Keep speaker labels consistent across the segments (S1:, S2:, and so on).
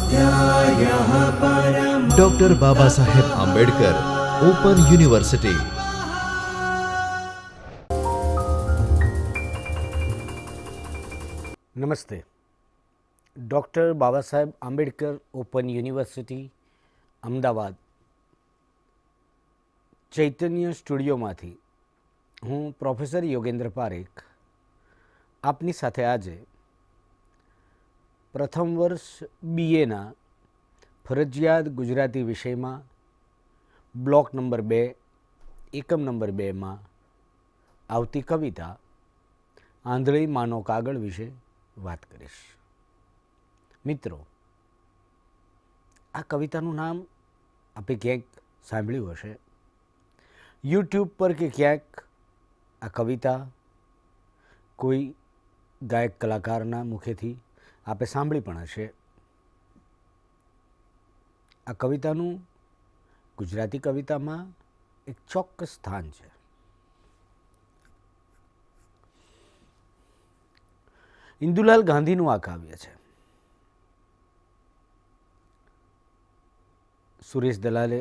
S1: स्वाध्यायः परमः।
S2: Doctor Baba Saheb Ambedkar open university.
S3: નમસ્તે. Doctor Baba Saheb Ambedkar open university Ahmedabad ચૈતન્ય સ્ટુડિયોમાંથી હું professor Yogendra Parekh આપની સાથે આજે પ્રથમ વર્ષ બીએના ફરજિયાત ગુજરાતી વિષયમાં બ્લોક નંબર 2 એકમ નંબર 2માં આવતી કવિતા આંધળી માનો કાગળ વિશે વાત કરીશ. મિત્રો, આ કવિતાનું નામ આપે ક્યાંક સાંભળ્યું હશે. યુટ્યુબ પર કે ક્યાંક આ કવિતા કોઈ ગાયક કલાકારના મુખેથી આપે સાંભળી પણ હશે. આ કવિતાનું ગુજરાતી કવિતામાં એક ચોક્કસ સ્થાન છે. ઇન્દુલાલ ગાંધીનું આ કાવ્ય છે. સુરેશ દલાલે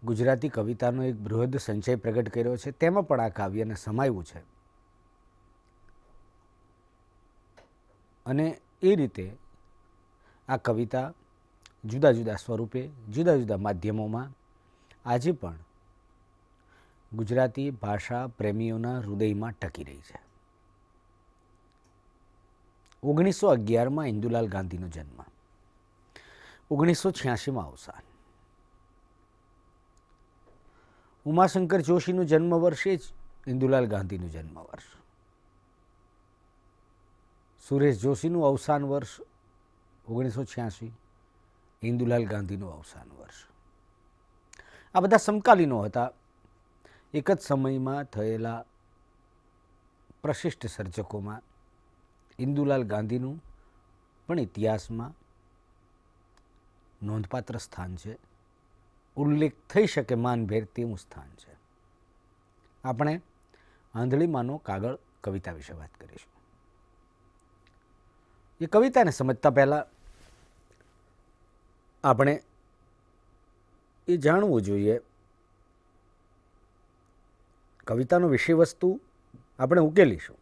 S3: ગુજરાતી કવિતાનો એક બૃહદ સંચય પ્રગટ કર્યો છે. તેમાં પણ આ કાવ્યને સમાયું છે. અને એ રીતે આ કવિતા જુદા જુદા સ્વરૂપે જુદા જુદા માધ્યમોમાં આજે પણ ગુજરાતી ભાષા પ્રેમીઓના હૃદયમાં ટકી રહી છે. 1911માં ઇન્દુલાલ ગાંધીનો જન્મ, 1986માં અવસાન. ઉમાશંકર જોશીનું જન્મ વર્ષે જ ઇન્દુલાલ ગાંધીનું જન્મ વર્ષ, સુરેશ જોશીનું અવસાન વર્ષ 1986, ઇન્દુલાલ ગાંધીનું અવસાન વર્ષ. આ બધા સમકાલીનો હતા. એક જ સમયમાં થયેલા પ્રશિષ્ટ સર્જકોમાં ઇન્દુલાલ ગાંધીનું પણ ઇતિહાસમાં નોંધપાત્ર સ્થાન છે. ઉલ્લેખ થઈ શકે માનભેર તેવું સ્થાન છે. આપણે આંધળી માનો કાગળ કવિતા વિશે વાત કરીશું. એ કવિતાને સમજતા પહેલાં આપણે એ જાણવું જોઈએ, કવિતાનો વિષય વસ્તુ આપણે ઉકેલીશું.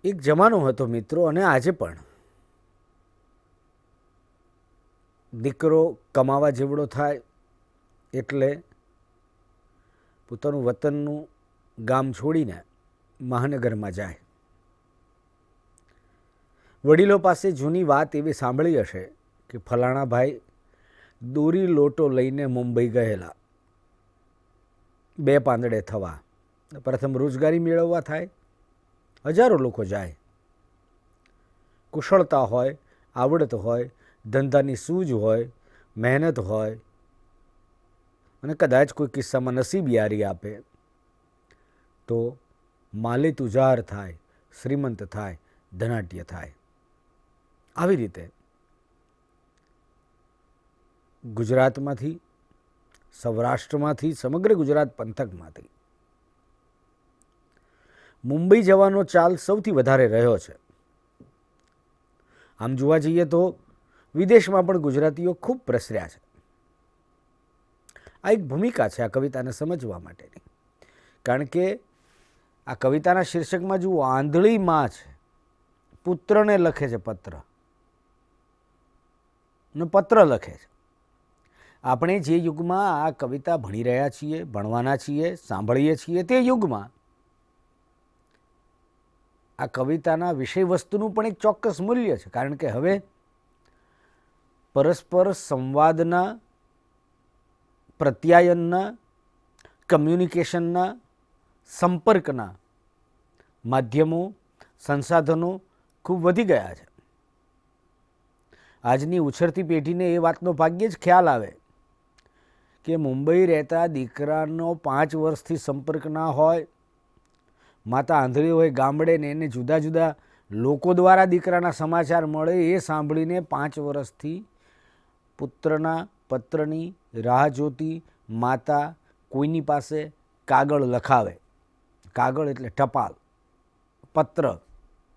S3: એક જમાનો હતો મિત્રો, અને આજે પણ દીકરો કમાવા જેવડો થાય એટલે પોતાનું વતનનું ગામ છોડીને મહાનગરમાં જાય. વડીલો પાસે જૂની વાત એવી સાંભળી હશે કે ફલાણા ભાઈ દોરી લોટો લઈને મુંબઈ ગયેલા 2 પાંદડે થવા. પ્રથમ રોજગારી મેળવવા થાય, હજારો લોકો જાય. કુશળતા હોય, આવડત હોય, ધંધાની સૂઝ હોય, મહેનત હોય, અને કદાચ કોઈ કિસ્સામાં નસીબ યારી આપે તો માલે તુજાર થાય, શ્રીમંત થાય, ધનાઢ્ય થાય. આવી રીતે ગુજરાતમાંથી, સૌરાષ્ટ્રમાંથી, સમગ્ર ગુજરાત પંથકમાંથી મુંબઈ જવાનો ચાલ સૌથી વધારે રહ્યો છે. આમ જોવા જઈએ તો વિદેશમાં પણ ગુજરાતીઓ ખૂબ પ્રસર્યા છે. આ એક ભૂમિકા છે આ કવિતાને સમજવા માટેની. કારણ કે આ કવિતાના શીર્ષકમાં જુઓ, આંધળી માં છે, પુત્રને લખે છે પત્ર, ને પત્ર લખે છે. આપણે જે યુગમાં આ કવિતા ભણી રહ્યા છીએ, ભણવાના છીએ, સાંભળીએ છીએ, તે યુગમાં આ કવિતાના વિષય વસ્તુનું પણ એક ચોક્કસ મૂલ્ય છે. કારણ કે હવે પરસ્પર સંવાદના, પ્રત્યાયનના, કમ્યુનિકેશનના, સંપર્કના માધ્યમો, સંસાધનો ખૂબ વધી ગયા છે. આજની ઉછરતી પેઢીને એ વાતનો ભાગ્યે જ ખ્યાલ આવે કે મુંબઈ રહેતા દીકરાનો 5 વર્ષથી સંપર્ક ના હોય, માતા આંધળી હોય ગામડે ને એને જુદા જુદા લોકો દ્વારા દીકરાના સમાચાર મળે, એ સાંભળીને 5 વર્ષથી પુત્રના પત્રની રાહ જોતી માતા કોઈની પાસે કાગળ લખાવે. કાગળ એટલે ટપાલ, પત્ર,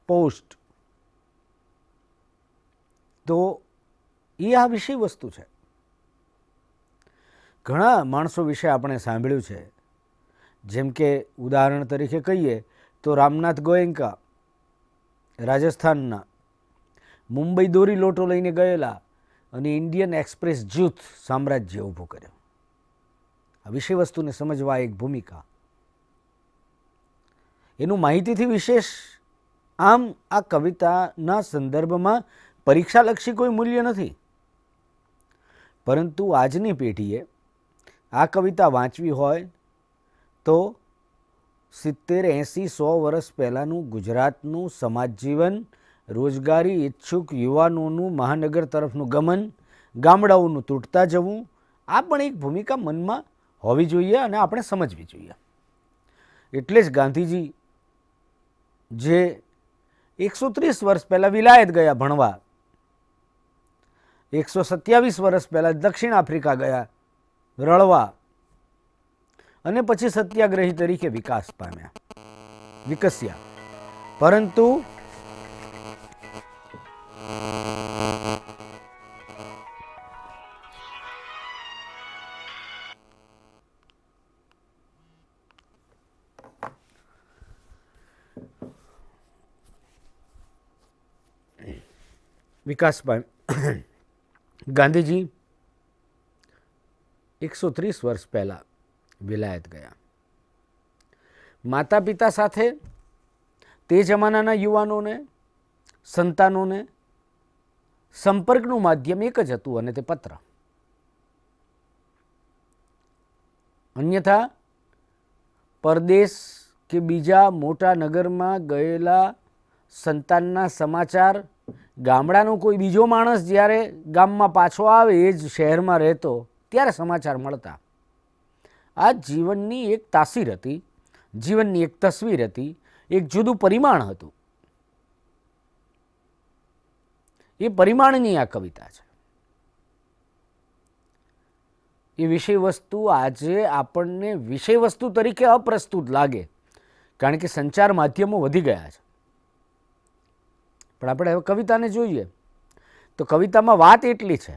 S3: પોસ્ટ. તો એ આ વિષય વસ્તુ છે. ઘણા માણસો વિશે આપણે સાંભળ્યું છે, જેમ કે ઉદાહરણ તરીકે કહીએ તો રામનાથ ગોયંકા રાજસ્થાનના મુંબઈ દોરી લોટો લઈને ગયેલા અને ઇન્ડિયન એક્સપ્રેસ જૂથ સામ્રાજ્ય ઊભું કર્યું. આ વિષય વસ્તુને સમજવા એક ભૂમિકા. એનું માહિતીથી વિશેષ આમ આ કવિતાના સંદર્ભમાં પરીક્ષાલક્ષી કોઈ મૂલ્ય નથી, પરંતુ આજની પેઢીએ આ કવિતા વાંચવી હોય તો 70, 80, 100 વર્ષ પહેલાંનું ગુજરાતનું સમાજ જીવન, રોજગારી ઈચ્છુક યુવાનોનું મહાનગર તરફનું ગમન, ગામડાઓનું તૂટતા જવું, આ પણ એક ભૂમિકા મનમાં હોવી જોઈએ અને આપણે સમજવી જોઈએ. એટલે જ ગાંધીજી જે 130 વર્ષ પહેલાં વિલાયત ગયા ભણવા, 127 વર્ષ પહેલાં દક્ષિણ આફ્રિકા ગયા રળવા અને પછી સત્યાગ્રહી તરીકે વિકસ્યા. પરંતુ ગાંધીજી 130 વર્ષ પહેલાં વિલાયત ગયા. માતા પિતા સાથે તે જમાનાના યુવાનોને, સંતાનોને સંપર્કનું માધ્યમ એક જ હતું અને તે પત્ર. અન્યથા પરદેશ કે બીજા મોટા નગરમાં ગયેલા સંતાનના સમાચાર ગામડાનો કોઈ બીજો માણસ જ્યારે ગામમાં પાછો આવે, એ જ શહેરમાં રહેતો, ત્યારે સમાચાર મળતા. આ જીવનની એક તાસીર હતી, જીવનની એક તસવીર હતી, એક જુદું પરિમાણ હતું. એ પરિમાણની આ કવિતા છે. એ વિષય વસ્તુ આજે આપણને વિષય વસ્તુ તરીકે અપ્રસ્તુત લાગે, કારણ કે સંચાર માધ્યમો વધી ગયા છે. પણ આપણે હવે કવિતાને જોઈએ તો કવિતામાં વાત એટલી છે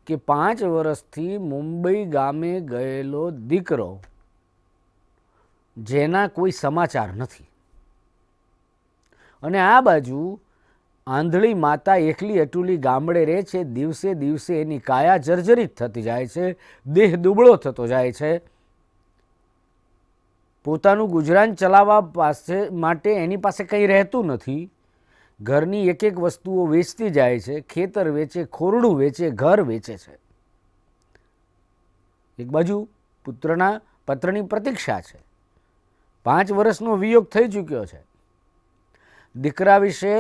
S3: કે 5 વર્ષથી મુંબઈ ગામે ગયેલો દીકરો જેના કોઈ સમાચાર નથી, અને આ બાજુ આંધળી માતા એકલી અટુલી ગામડે રહે છે. દિવસે દિવસે એની કાયા જર્જરિત થતી જાય છે, દેહ દુબળો થતો જાય છે. પોતાનું ગુજરાન ચલાવવા માટે એની પાસે કંઈ રહેતું નથી. ઘરની એક એક વસ્તુઓ વેચતી જાય છે, ખેતર વેચે, ખોરડું વેચે, ઘર વેચે છે. એક બાજુ પુત્રના પત્રની પ્રતીક્ષા છે. 5 વર્ષનો વિયોગ થઈ ચૂક્યો છે. દીકરા વિશે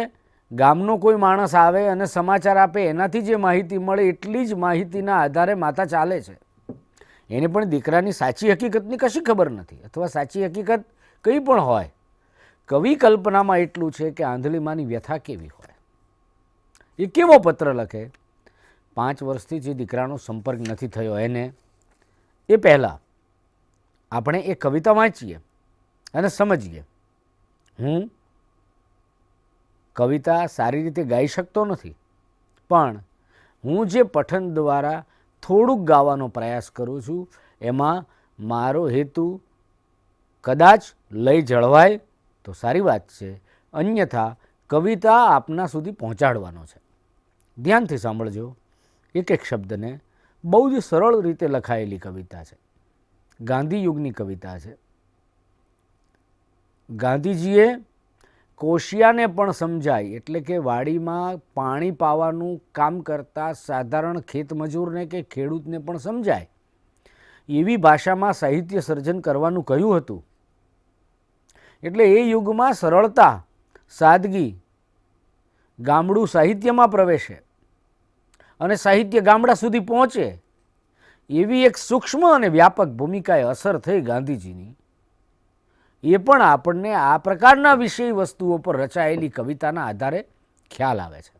S3: ગામનો કોઈ માણસ આવે અને સમાચાર આપે, એનાથી જે માહિતી મળે એટલી જ માહિતીના આધારે માતા ચાલે છે. એને પણ દીકરાની સાચી હકીકતની કશી ખબર નથી, અથવા સાચી હકીકત કંઈ પણ હોય. કવિ કલ્પનામાં એટલું છે કે આંધળીમાની વ્યથા કેવી હોય. એ કેવો પત્ર લખે, 5 વર્ષથી જે દીકરાનો સંપર્ક નથી થયો એને. એ પહેલાં આપણે એ કવિતા વાંચીએ અને સમજીએ. હું કવિતા સારી રીતે ગાઈ શકતો નથી, પણ હું જે પઠન દ્વારા થોડુંક ગાવાનો પ્રયાસ કરું છું, એમાં મારો હેતુ કદાચ લઈ જળવાય તો સારી વાત છે, અન્યથા કવિતા આપના સુધી પહોંચાડવાનો છે. ધ્યાનથી સાંભળજો. એક એક શબ્દને બહુ જ સરળ રીતે લખાયેલી કવિતા છે. ગાંધી યુગની કવિતા છે. ગાંધીજીએ કોશિયાને પણ સમજાય, એટલે કે વાડીમાં પાણી પાવાનું કામ કરતા સાધારણ ખેતમજૂરને કે ખેડૂતને પણ સમજાય એવી ભાષામાં સાહિત્ય સર્જન કરવાનું કહ્યું હતું. એટલે એ યુગમાં સરળતા, સાદગી, ગામડું સાહિત્યમાં પ્રવેશે અને સાહિત્ય ગામડા સુધી પહોંચે એવી એક સૂક્ષ્મ અને વ્યાપક ભૂમિકાએ અસર થઈ ગાંધીજીની. એ પણ આપણને આ પ્રકારના વિષય વસ્તુઓ પર રચાયેલી કવિતાના આધારે ખ્યાલ આવે છે.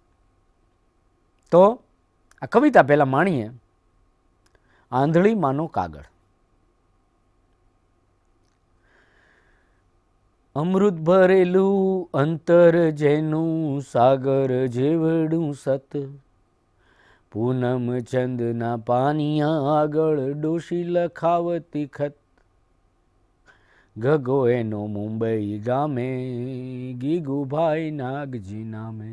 S3: તો આ કવિતા પહેલાં માણીએ. આંધળી માનો કાગળ. અમૃત ભરેલું અંતર જેનું સાગર જેવડું સત, પૂનમ ચંદના પાનિયા આગળ ડોશી લખાવતી ખત, ગગો એનો મુંબઈ ગામે ગીગુભાઈ નાગજી નામે.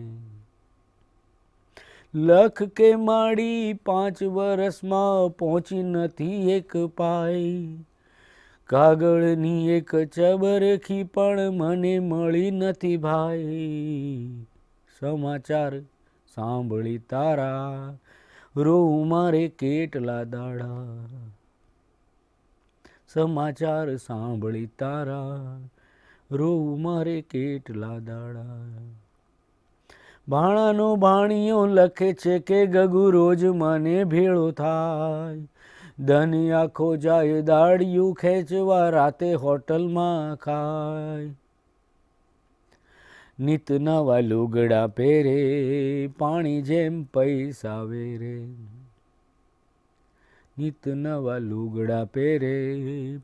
S3: લખ કે માડી 5 વર્ષમાં પહોંચી નથી એક પાઈ, કાગળની એક ચબરખી પણ મને મળી નથી ભાઈ. સમાચાર સાંભળી તારા રોવું મારે કેટલા દાડા, સમાચાર સાંભળી તારા રોવું મારે કેટલા દાડા. ભાણાનો ભાણિયો લખે છે કે ગગુ રોજ મને ભેળો થાય, ધન આખો જાય દાડિયું ખેંચવા રાતે હોટલમાં ખાય. નિત નવા લુગડા પહેરે પાણી જેમ પૈસા વેરે, નિત નવા લુગડા પહેરે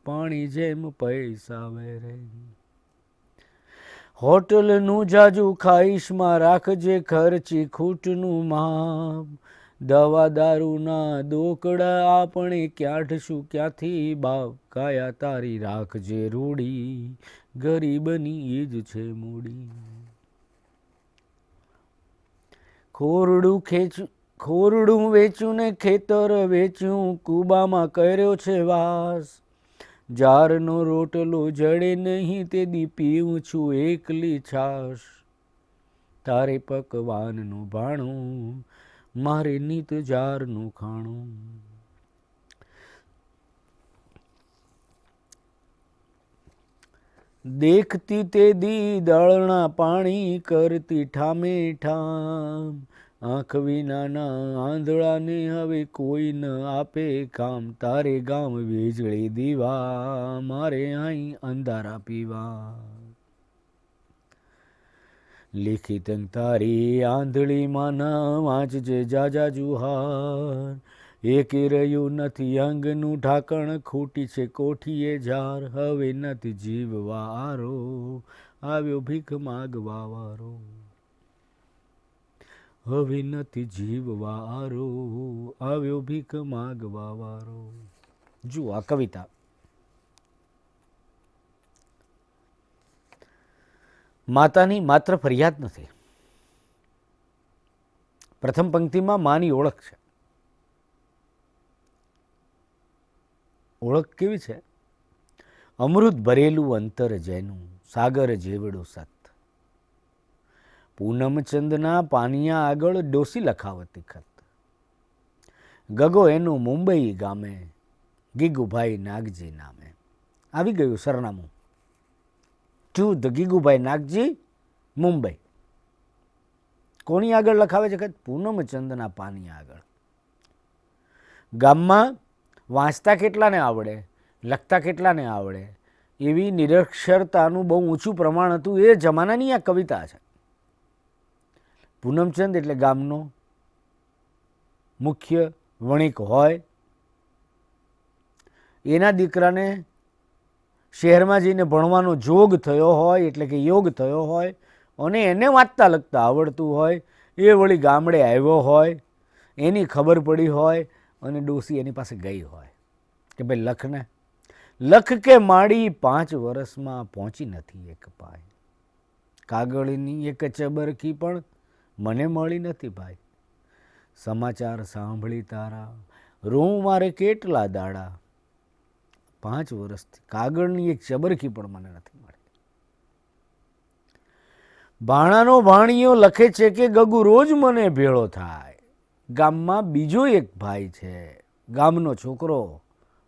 S3: પાણી જેમ પૈસા વેરે. હોટલનું જાજુ ખાઈશમાં રાખજે ખર્ચી ખૂટનું માપ, દવા દારૂના દોકડા આપણે ક્યાંઠશું ક્યાંથી બાપ. કાયા તારી રાખજે રૂડી ગરીબની એ જ છે મૂડી. ખોરડું વેચ્યું ને ખેતર વેચ્યું, કુબામાં કર્યો છે વાસ, જારનો રોટલો જડે નહીં તે દી પીવું છું એકલી છાશ. તારે પકવાનનું ભાણું મારે નીત જારનું ખાણું. દેખતી તે દી દળના પાણી કરતી ઠામે ઠામ, આંખ વિનાના આંધળાને હવે કોઈ ન આપે કામ. તારે ગામ વીજળી દીવા મારે અહીં અંધારા પીવા. લેખિત તારી આંધળીમાં ન વાંચજે જાજા જુહાર, એકે રહ્યું નથી અંગનું ઢાંકણ ખૂટી છે કોઠીએ જાર. હવે નથી જીવવા આરો આવ્યો ભીખ માગવા વારો, હવે નથી જીવવા આરો આવ્યો ભીખ માગવા વારો. જુઓ આ કવિતા માતાની માત્ર ફરિયાદ નથી. પ્રથમ પંક્તિમાં માની ઓળખ છે. ઓળખ કેવી છે? અમૃત ભરેલું અંતર જેનું સાગર જેવડો સત, પૂનમચંદના પાનિયા આગળ ડોસી લખાવતી ખત, ગગો એનું મુંબઈ ગામે ગીગુભાઈ નાગજી નામે. આવી ગયું સરનામું ટુ ધ ગીગુભાઈ નાગજી મુંબઈ. કોની આગળ લખાવે છે ખત? પૂનમચંદના પાનિયા આગળ. ગામમાં વાંચતા કેટલાને આવડે, લખતા કેટલાને આવડે એવી નિરક્ષરતાનું બહુ ઊંચું પ્રમાણ હતું એ જમાનાની આ કવિતા છે. પૂનમચંદ એટલે ગામનો મુખ્ય વણિક હોય, એના દીકરાને શહેરમાં જઈને ભણવાનો જોગ થયો હોય એટલે કે યોગ થયો હોય અને એને વાંચતા લખતા આવડતું હોય, એ વળી ગામડે આવ્યો હોય, એની ખબર પડી હોય અને ડોસી એની પાસે ગઈ હોય કે ભાઈ લખને. લખ કે માડી 5 વર્ષમાં પહોંચી નથી એક પાય, કાગળની એક ચબરખી પણ મને મળી નથી ભાઈ. સમાચાર સાંભળી તારા રોવું મારે કેટલા દાડા, 5 વર્ષથી કાગળની એક ચબરખી પણ મને નથી મળી. ભાણાનો ભાણિયો લખે છે કે ગગુ રોજ મને ભેળો થાય. ગામમાં બીજો એક ભાઈ છે, ગામનો છોકરો,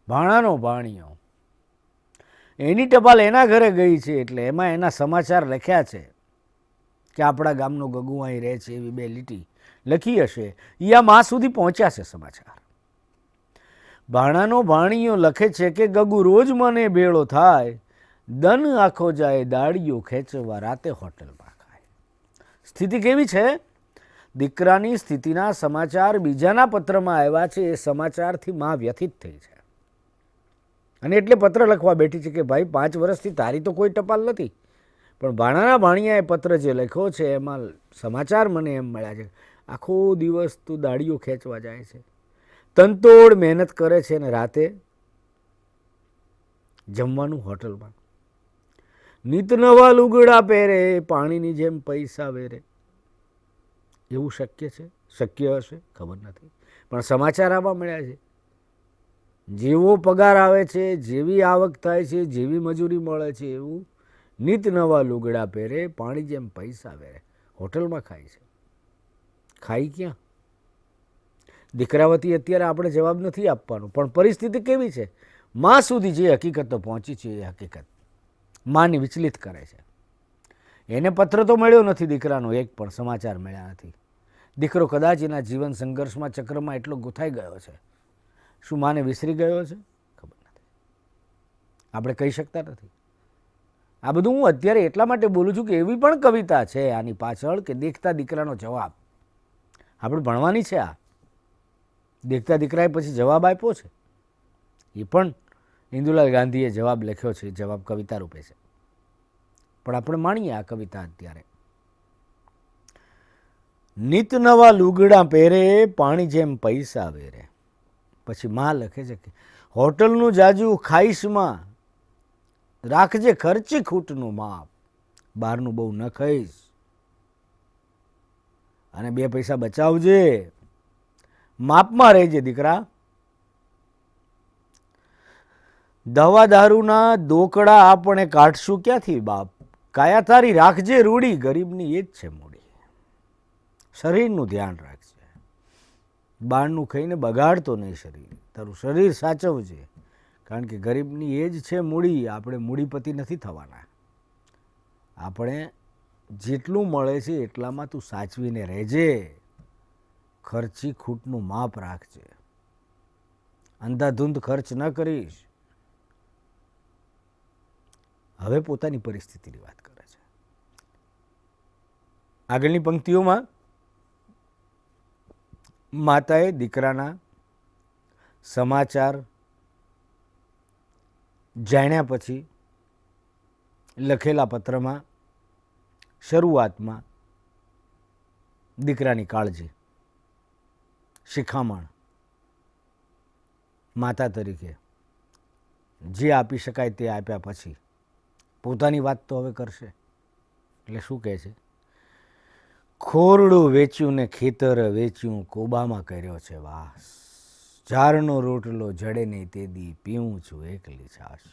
S3: ભાણાનો ભાણિયો. એની ટપાલ એના ઘરે ગઈ છે એટલે એમાં એના સમાચાર લખ્યા છે કે આપણા ગામનો ગગુ અહીં રહે છે એવી 2 લીટી લખી હશે. એ આ મા સુધી પહોંચ્યા છે સમાચાર. ભાણાનો ભાણિયો લખે છે કે ગગુ રોજ મને ભેળો થાય, દન આખો જાય દાડિયો ખેંચવા રાતે હોટલમાં ખાય. સ્થિતિ કેવી છે? દીકરાની સ્થિતિના સમાચાર બીજાના પત્રમાં આવ્યા છે. એ સમાચારથી મા વ્યથિત થઈ છે અને એટલે પત્ર લખવા બેઠી છે કે ભાઈ 5 વર્ષથી તારી તો કોઈ ટપાલ નથી, પણ ભાણાના ભાણિયાએ પત્ર જે લખ્યો છે એમાં સમાચાર મને એમ મળ્યા છે, આખો દિવસ તું દાડીઓ ખેંચવા જાય છે, તનતોડ મહેનત કરે છે ને રાતે જમવાનું હોટલમાં, નિત નવા લુગડા પહેરે, પાણીની જેમ પૈસા વેરે. એવું શક્ય છે? શક્ય હશે, ખબર નથી, પણ સમાચાર આવા મળ્યા છે. જેવો પગાર આવે છે, જેવી આવક થાય છે, જેવી મજૂરી મળે છે, એવું નિત નવા લુગડા પહેરે, પાણી જેમ પૈસા વેરે, હોટલમાં ખાય છે. ખાઈ ક્યાં? દીકરા વતી અત્યારે આપણે જવાબ નથી આપવાનો, પણ પરિસ્થિતિ કેવી છે? માં સુધી જે હકીકતો પહોંચી છે એ હકીકત માની વિચલિત કરે છે. એને પત્ર તો મળ્યો નથી દીકરાનો, એક પણ સમાચાર મળ્યા નથી. દીકરો કદાચ એના જીવન સંઘર્ષમાં ચક્રમાં એટલો ગૂંથાઈ ગયો છે. શું માને વિસરી ગયો છે? ખબર નથી, આપણે કહી શકતા નથી. આ બધું હું અત્યારે એટલા માટે બોલું છું કે એવી પણ કવિતા છે આની પાછળ કે દેખતા દીકરાનો જવાબ આપણે ભણવાની છે. આ દેખતા દીકરાએ પછી જવાબ આપ્યો છે, એ પણ ઇન્દુલાલ ગાંધીએ જવાબ લખ્યો છે, જવાબ કવિતા રૂપે છે. પણ આપણે માણીએ આ કવિતા અત્યારે. નિત નવા લુગડા પહેરે, પાણી જેમ પૈસા વેરે. પછી માં લખે છે કે હોટલનું જાજુ ખાઈશમાં, રાખજે ખર્ચી ખૂટનું માપ, બહારનું બહુ ન ખાઈશ અને 2 પૈસા બચાવજે, માપમાં રહેજે દીકરા. દવા દારૂના દોકડા આપણે કાઢશું ક્યાંથી બાપ, કાયા તારી રાખજે રૂડી, ગરીબની એ જ છે મૂડી. શરીરનું ધ્યાન રાખજે, બહારનું ખાઈને બગાડતો નહીં શરીર, તારું શરીર સાચવજે, કારણ કે ગરીબની એ જ છે મૂડી. આપણે મૂડીપતિ નથી થવાના. આપણે જેટલું મળે છે એટલામાં તું સાચવીને રહેજે, ખર્ચી ખૂટનું માપ રાખજે, અંધાધૂંધ ખર્ચ ન કરીશ. હવે પોતાની પરિસ્થિતિની વાત કરે છે. આગળની પંક્તિઓમાં માતાએ દીકરાના સમાચાર જાણ્યા પછી લખેલા પત્રમાં શરૂઆતમાં દીકરાની કાળજી, શિખામણ, માતા તરીકે જે આપી શકાય તે આપ્યા પછી પોતાની વાત તો હવે કરશે. એટલે શું કહે છે? ખોરડું વેચ્યું ને ખેતર વેચ્યું, કોબામાં કર્યો છે વાસ, ઝારનો રોટલો જડે નહીં તે દી, પીવું છું એકલી છાશ.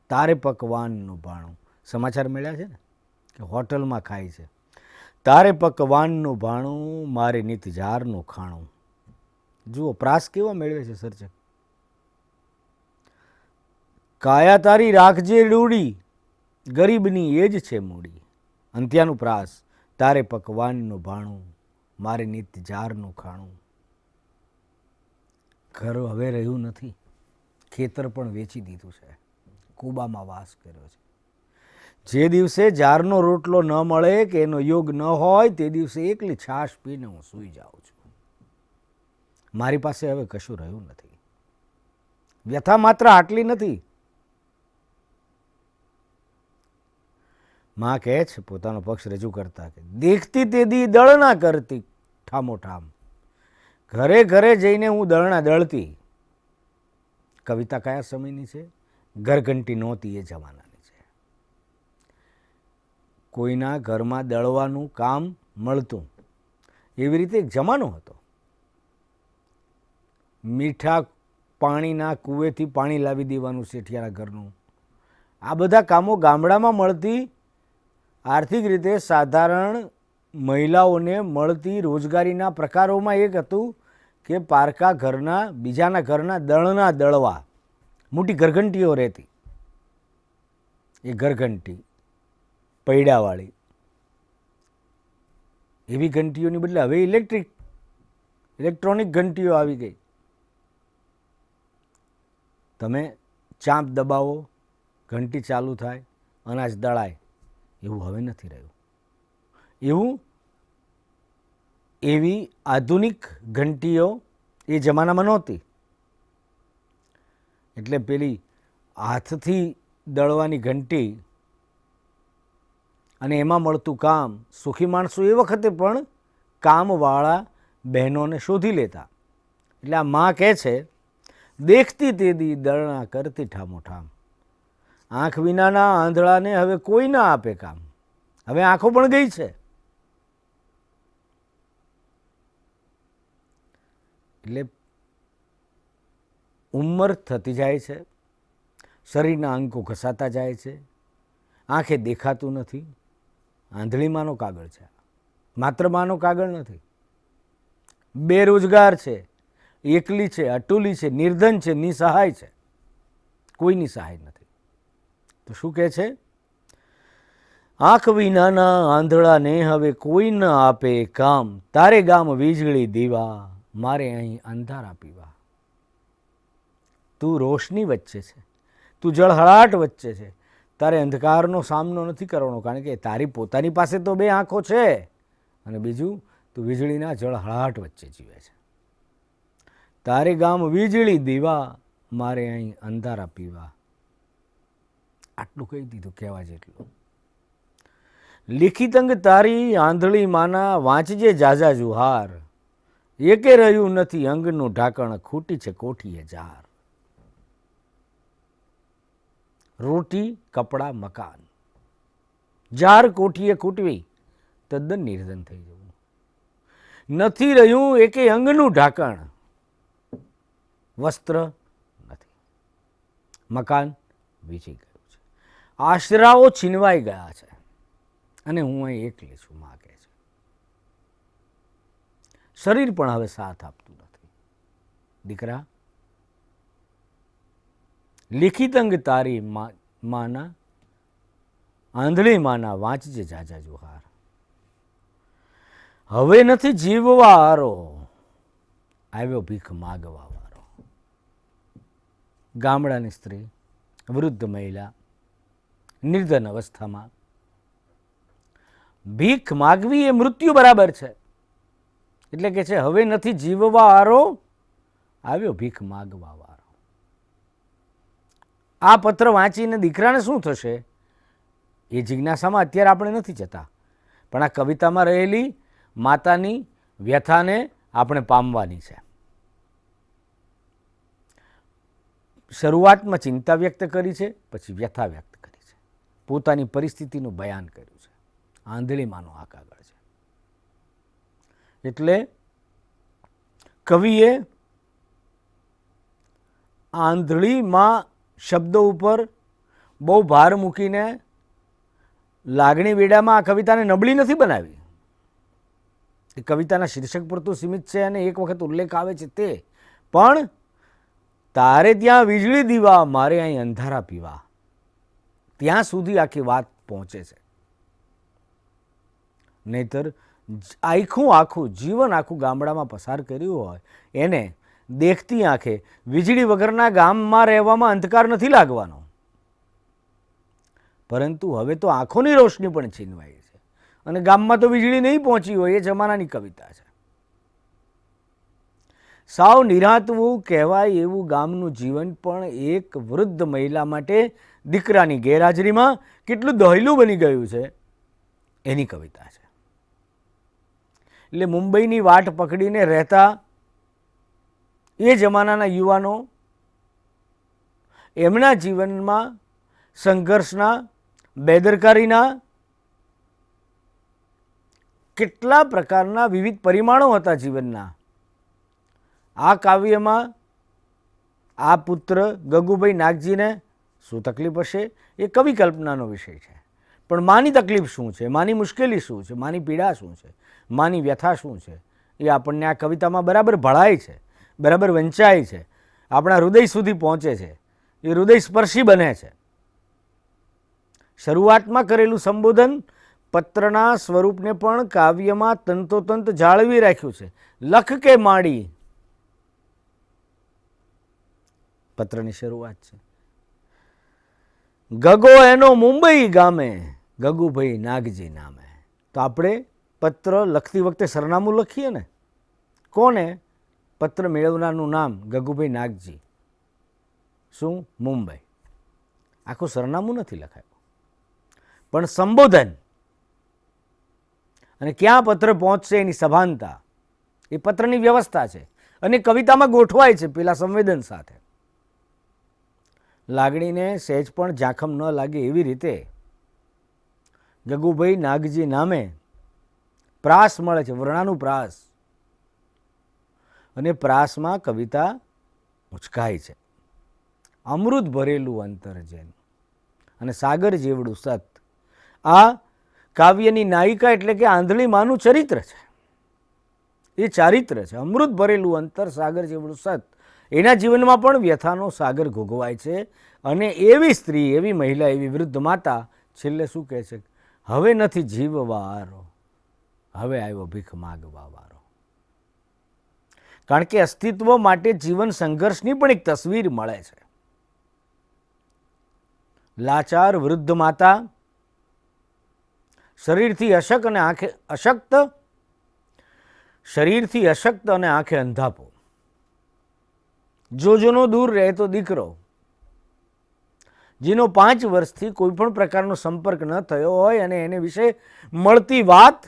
S3: તારે પકવાનનું ભાણું, સમાચાર મળ્યા છે ને કે હોટલમાં ખાય છે. તારે પકવાનનું ભાણું, મારે નિત ઝારનું ખાણું. જુઓ પ્રાસ કેવા મેળવે છે સર્જક. કાયા તારી રાખજે રૂડી, ગરીબની એ જ છે મૂડી. અંત્યાનું પ્રાસ, તારે પકવાનનું ભાણું, મારે નિત ઝારનું ખાણું. ઘર હવે રહ્યું નથી, ખેતર પણ વેચી દીધું છે, કુબામાં વાસ કર્યો છે. જે દિવસે ઝારનો રોટલો ન મળે કે એનો યોગ ન હોય તે દિવસે એકલી છાશ પીને હું સૂઈ જાઉં છું. મારી પાસે હવે કશું રહ્યું નથી. વ્યથા માત્ર આટલી નથી. માં કહે છે પોતાનો પક્ષ રજૂ કરતા કે દેખતી તે દી દળના કરતી ઠામોઠામ, ઘરે ઘરે જઈને હું દળના દળતી. કવિતા કયા સમયની છે? ઘરઘંટી નહોતી એ જમાનાની છે. કોઈના ઘરમાં દળવાનું કામ મળતું, એવી રીતે એક જમાનો હતો. મીઠા પાણીના કૂવેથી પાણી લાવી દેવાનું શેઠિયાના ઘરનું, આ બધા કામો ગામડામાં મળતી આર્થિક રીતે સાધારણ મહિલાઓને મળતી રોજગારીના પ્રકારોમાં એક હતું કે પારકા ઘરના બીજાના ઘરના દળના દળવા. મોટી ઘરઘંટીઓ રહેતી, એ ઘરઘંટી પૈડાવાળી, એવી ઘંટીઓની બદલે હવે ઇલેક્ટ્રોનિક ઘંટીઓ આવી ગઈ. તમે ચાંપ દબાવો, ઘંટી ચાલુ થાય, અનાજ દળાય. એવું હવે નથી રહ્યું. એવી આધુનિક ઘંટીઓ એ જમાનામાં નહોતી. એટલે પેલી હાથથી દળવાની ઘંટી અને એમાં મળતું કામ સુખી માણસો એ વખતે પણ કામવાળા બહેનોને શોધી લેતા. એટલે આ માં કહે છે, દેખતી તેદી દરણા કરતી ઠામોઠામ. આંખ વિનાના આંધળાને હવે કોઈ ના આપે કામ. હવે આંખો પણ ગઈ છે. એટલે ઉંમર થતી જાય છે, શરીરના અંગો ઘસાતા જાય છે, આંખે દેખાતું નથી. આંધળી માનો કાગળ છે, માત્ર માનો કાગળ નથી. બેરોજગાર છે, એકલી છે, અટુલી છે, નિર્ધન છે, નિસહાય છે, કોઈની સહાય નથી. તો શું કહે છે? આંખ વિનાના આંધળાને હવે કોઈ ન આપે કામ, તારે ગામ વીજળી દીવા, મારે અહીં અંધારા પીવા. તું રોશની વચ્ચે છે, તું જળહળાટ વચ્ચે છે, તારે અંધકારનો સામનો નથી કરવાનો, કારણ કે તારી પોતાની પાસે તો બે આંખો છે, અને બીજું તું વીજળીના જળહળાટ વચ્ચે જીવે છે. તારે ગામ વીજળી દીવા, મારે અહીં અંધારા પીવા. આટલું કહી દીધું કહેવા જેટલું. લિખિત અંગ તારી આંધળી માના, વાંચજે જાજા જુહાર, એકે રહ્યું નથી અંગનું ઢાંકણ, ખૂટી છે કોઠીએ જાર. રોટી, કપડાં, મકાન, જાર કોઠીએ ખૂટવી, તદ્દન નિર્ધન થઈ જવું. નથી રહ્યું એકે અંગનું ઢાંકણ, વસ્ત્ર નથી, મકાન વીછી ગયું છે, આશરાઓ છીનવાઈ ગયા છે, અને હું અહીં એકલી છું, માં કહે છે. શરીર પણ હવે સાથ આપતું નથી. દીકરા, લિખિત અંગ તારી માના, આંધળી માના, વાંચજે જાજા જુહાર. હવે નથી જીવવા હારો, આવ્યો ભીખ માગવા વારો. ગામડાની સ્ત્રી, વૃદ્ધ મહિલા, નિર્ધન અવસ્થામાં ભીખ માગવી એ મૃત્યુ બરાબર છે. એટલે કે છે, હવે નથી જીવવા હારો, આવ્યો ભીખ માગવા વારો. આ પત્ર વાંચીને દીકરાને શું થશે એ જિજ્ઞાસામાં અત્યારે આપણે નથી જતા, પણ આ કવિતામાં રહેલી માતાની વ્યથાને આપણે પામવાની છે. શરૂઆતમાં ચિંતા વ્યક્ત કરી છે, પછી વ્યથા વ્યક્ત કરી છે, પોતાની પરિસ્થિતિનું બયાન કર્યું છે. આંધળી માનો આ કાગળ છે. એટલે કવિએ આંધળી માં શબ્દો ઉપર બહુ ભાર મૂકીને લાગણી વેડામાં આ કવિતાને નબળી નથી બનાવી. એ કવિતાના શીર્ષક પૂરતું સીમિત છે, અને એક વખત ઉલ્લેખ આવે છે તે પણ, તારે ત્યાં વીજળી દીવા, મારે અહીં અંધારા પીવા, ત્યાં સુધી આખી વાત પહોંચે છે. નહીતર આખું જીવન આખું ગામડામાં પસાર કર્યું હોય એને દેખતી આંખે વીજળી વગરના ગામમાં રહેવામાં અંધકાર નથી લાગવાનો, પરંતુ હવે તો આંખોની રોશની પણ છીનવાઈ છે, અને ગામમાં તો વીજળી નહીં પહોંચી હોય. એ જમાનાની કવિતા છે. સાવ નિરાંતવું કહેવાય એવું ગામનું જીવન પણ એક વૃદ્ધ મહિલા માટે દીકરાની ગેરહાજરીમાં કેટલું દહેલું બની ગયું છે એની કવિતા છે. એટલે મુંબઈની વાટ પકડીને રહેતા એ જમાનાના યુવાનો એમના જીવનમાં સંઘર્ષના, બેદરકારીના કેટલા પ્રકારના વિવિધ પરિમાણો હતા જીવનના. આ કાવ્યમાં આ પુત્ર ગગુભાઈ નાગજીને શું તકલીફ હશે એ કવિ કલ્પનાનો વિષય છે, પણ માની તકલીફ શું છે, માની મુશ્કેલી શું છે, માની પીડા શું છે, માની વ્યથા શું છે, એ આપણને આ કવિતામાં બરાબર ભળાય છે, બરાબર વંચાય છે, આપણા હૃદય સુધી પહોંચે છે, એ હૃદય સ્પર્શી બને છે. શરૂઆતમાં કરેલું સંબોધન પત્રના સ્વરૂપને પણ કાવ્યમાં તંતોતંત જાળવી રાખ્યું છે. લખ કે માડી પત્રની શરૂઆત છે. ગગો એનો મુંબઈ ગામે, ગગુભાઈ નાગજી નામે. તો આપણે પત્ર લખતી વખતે સરનામું લખીએ ને, કોને? પત્ર મેળવનારનું નામ ગગુભાઈ નાગજી. શું? મુંબઈ. આખું સરનામું નથી લખાયું, પણ સંબોધન અને ક્યાં પત્ર પહોંચશે એની સભાનતા એ પત્રની વ્યવસ્થા છે અને કવિતામાં ગોઠવાય છે પેલા સંવેદન સાથે. લાગણીને સહેજ પણ ઝાંખમ ન લાગે એવી રીતે ગગુભાઈ નાગજી નામે પ્રાસ મળે છે, વર્ણાનું પ્રાસ, અને પ્રાસમાં કવિતા ઉચકાય છે. અમૃત ભરેલું અંતર જેનું અને સાગર જેવડું સત. આ કાવ્યની નાયિકા એટલે કે આંધળી માનું ચરિત્ર છે. એ ચારિત્ર છે. અમૃત ભરેલું અંતર સાગર જેવડું સત. એના જીવનમાં પણ વ્યથાનો સાગર ઘોઘવાય છે અને એવી સ્ત્રી, એવી મહિલા, એવી વૃદ્ધ માતા છેલ્લે શું કહે છે? હવે નથી જીવવા વારો, હવે આવ્યો ભીખ માગવા વારો. કારણ કે અસ્તિત્વ માટે જીવન સંઘર્ષની પણ એક તસવીર મળે છે. લાચાર વૃદ્ધ માતા, શરીરથી અશક્ત અને આંખે અશક્ત, શરીરથી અશક્ત અને આંખે અંધાપો. જોજોનો દૂર રહેતો દીકરો, જેનો 5 વર્ષથી કોઈ પણ પ્રકારનો સંપર્ક ન થયો હોય અને એને વિશે મળતી વાત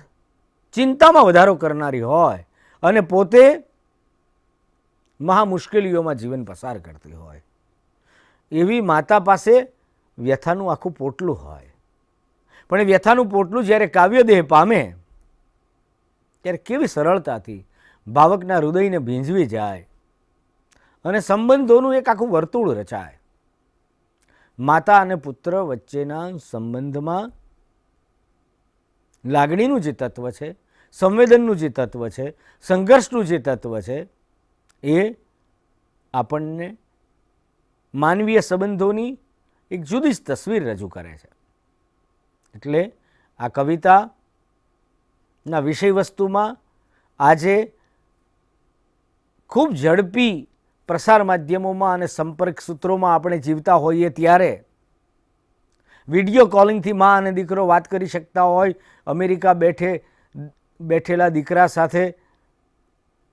S3: ચિંતામાં વધારો કરનારી હોય અને પોતે મહા મુશ્કેલીઓમાં જીવન પસાર કરતી હોય, એવી માતા પાસે વ્યથાનું આખું પોટલું હોય. પણ એ વ્યથાનું પોટલું જ્યારે કાવ્યદેહ પામે ત્યારે કેવી સરળતાથી ભાવકના હૃદયને ભીંજવી જાય અને સંબંધોનું એક આખું વર્તુળ રચાય. માતા અને પુત્ર વચ્ચેના સંબંધમાં લાગણીનું જે તત્વ છે, સંવેદનનું જે તત્વ છે, સંઘર્ષનું જે તત્વ છે, એ આપણને માનવીય સંબંધોની એક જુદી જ તસવીર રજૂ કરે છે. એટલે આ કવિતાના વિષય વસ્તુમાં આજે ખૂબ ઝડપી પ્રસાર માધ્યમોમાં અને સંપર્ક સૂત્રોમાં આપણે જીવતા હોઈએ ત્યારે વિડીયો કોલિંગથી મા અને દીકરો વાત કરી શકતા હોય, અમેરિકા બેઠેલા દીકરા સાથે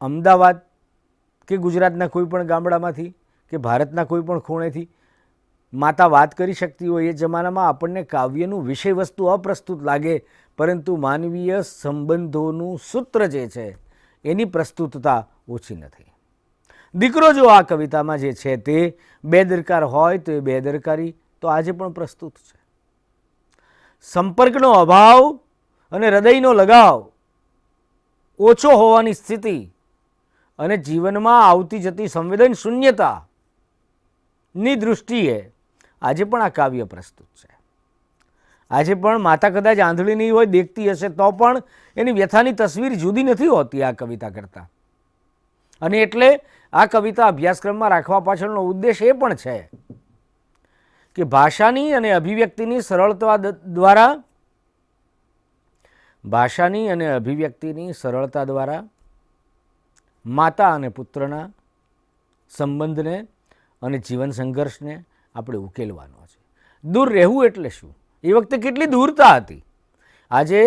S3: અમદાવાદ કે ગુજરાતના કોઈ પણ ગામડામાંથી કે ભારતના કોઈ પણ ખૂણેથી માતા વાત કરી શકતી હોય, એ જમાનામાં આપણને કાવ્યનું વિષય વસ્તુ અપ્રસ્તુત લાગે, પરંતુ માનવીય સંબંધોનું સૂત્ર જે છે એની પ્રસ્તુતતા ઓછી નથી. દીકરો જો આ કવિતામાં જે છે તે બેદરકાર હોય તો એ બેદરકારી તો આજે પણ પ્રસ્તુત છે. સંપર્કનો અભાવ અને હૃદયનો લગાવ ઓછો હોવાની સ્થિતિ અને જીવનમાં આવતી જતી સંવેદન શૂન્યતાની દૃષ્ટિએ આજે પણ આ કાવ્ય પ્રસ્તુત છે. આજે પણ માતા કદાચ આંધળી નહીં હોય, દેખતી હશે તો પણ એની વ્યથાની તસવીર જુદી નથી હોતી આ કવિતા કરતાં. અને એટલે આ કવિતા અભ્યાસક્રમમાં રાખવા પાછળનો ઉદ્દેશ એ પણ છે કે ભાષાની અને અભિવ્યક્તિની સરળતા દ્વારા માતા અને પુત્રના સંબંધને અને જીવન સંઘર્ષને આપણે ઉકેલવાનો છે. દૂર રહેવું એટલે શું? એ વખતે કેટલી દૂરતા હતી. આજે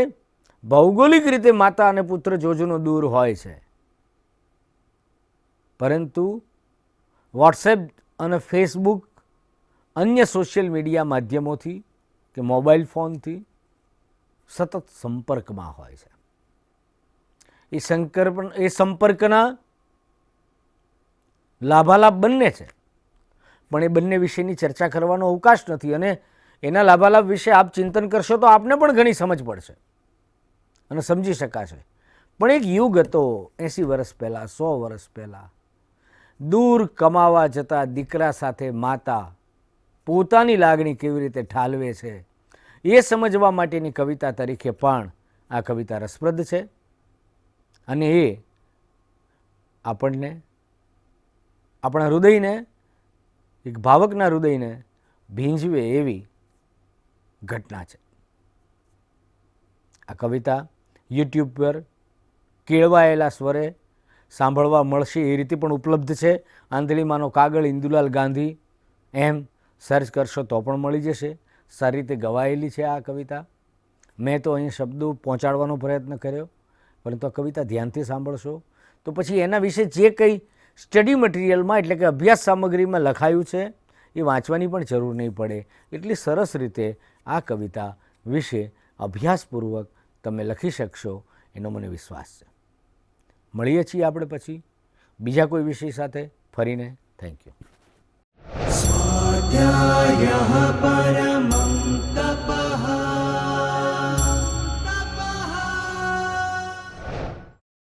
S3: ભૌગોલિક રીતે માતા અને પુત્ર જોજોનો દૂર હોય છે, પરંતુ વોટ્સએપ અને ફેસબુક, અન્ય સોશિયલ મીડિયા માધ્યમોથી કે મોબાઈલ ફોનથી સતત સંપર્કમાં હોય છે. એ સંપર્કના લાભાલાભ બંને છે, પણ એ બંને વિશેની ચર્ચા કરવાનો અવકાશ નથી. અને એના લાભાલાભ વિશે આપ ચિંતન કરશો તો આપને પણ ઘણી સમજ પડશે અને સમજી શકાશે. પણ એક યુગ હતો 80 વર્ષ પહેલાં, 100 વર્ષ પહેલાં, દૂર કમાવા જતા દીકરા સાથે માતા પોતાની લાગણી કેવી રીતે ઠાલવે છે એ સમજવા માટેની કવિતા તરીકે પણ આ કવિતા રસપ્રદ છે. અને એ આપણને આપણા હૃદયને, એક ભાવકના હૃદયને ભીંજવે એવી ઘટના છે. આ કવિતા યુટ્યુબ પર કેળવાયેલા સ્વરે સાંભળવા મળશે એ રીતે પણ ઉપલબ્ધ છે. આંધળીમાંનો કાગળ, ઇન્દુલાલ ગાંધી એમ સર્ચ કરશો તો પણ મળી જશે. સારી રીતે ગવાયેલી છે આ કવિતા. મેં તો અહીં શબ્દો પહોંચાડવાનો પ્રયત્ન કર્યો, પરંતુ આ કવિતા ધ્યાનથી સાંભળશો તો પછી એના વિશે જે કંઈ સ્ટડી મટીરિયલમાં એટલે કે અભ્યાસ સામગ્રીમાં લખાયું છે એ વાંચવાની પણ જરૂર નહીં પડે. એટલી સરસ રીતે આ કવિતા વિશે અભ્યાસપૂર્વક તમે લખી શકશો એનો મને વિશ્વાસ છે. મળીએ છીએ આપણે પછી બીજા કોઈ વિષય સાથે ફરીને. Thank you.